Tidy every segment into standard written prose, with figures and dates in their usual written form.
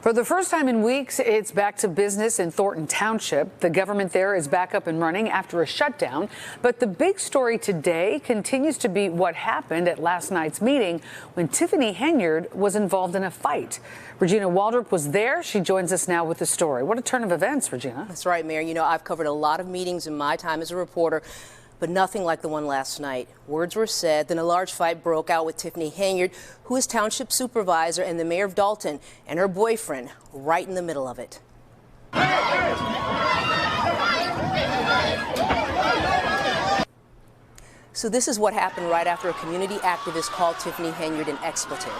For the first time in weeks, it's back to business in Thornton Township. The government there is back up and running after a shutdown. But the big story today continues to be what happened at last night's meeting when Tiffany Henyard was involved in a fight. Regina Waldrop was there. She joins us now with the story. What a turn of events, Regina. That's right, Mayor. You know, I've covered a lot of meetings in my time as a reporter, but nothing like the one last night. Words were said, then a large fight broke out with Tiffany Henyard, who is township supervisor, and the mayor of Dalton, and her boyfriend right in the middle of it. So this is what happened right after a community activist called Tiffany Henyard an expletive.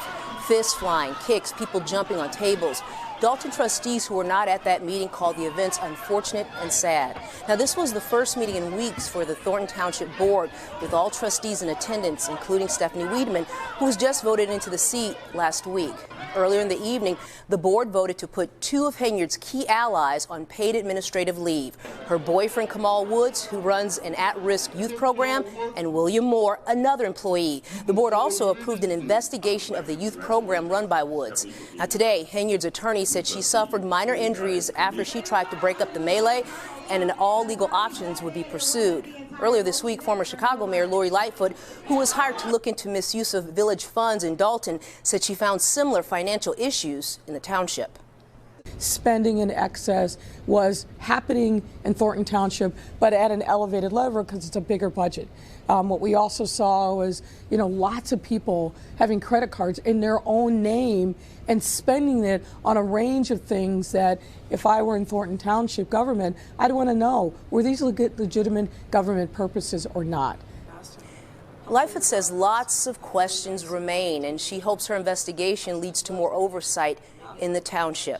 Fists flying, kicks, people jumping on tables. Dalton trustees who were not at that meeting called the events unfortunate and sad. Now, this was the first meeting in weeks for the Thornton Township Board, with all trustees in attendance, including Stephanie Wiedemann, who was just voted into the seat last week. Earlier in the evening, the board voted to put two of Henyard's key allies on paid administrative leave. Her boyfriend, Kamal Woods, who runs an at-risk youth program, and William Moore, another employee. The board also approved an investigation of the youth program run by Woods. Now, today, Henyard's attorney said she suffered minor injuries after she tried to break up the melee, and all legal options would be pursued. Earlier this week, former Chicago Mayor Lightfoot, who was hired to look into misuse of village funds in Dalton, said she found similar financial issues in the township. Spending in excess was happening in Thornton Township, but at an elevated level because it's a bigger budget. What we also saw was, lots of people having credit cards in their own name and spending it on a range of things that, if I were in Thornton Township government, I'd want to know, were these legitimate government purposes or not? Lightfoot says lots of questions remain, and she hopes her investigation leads to more oversight in the township.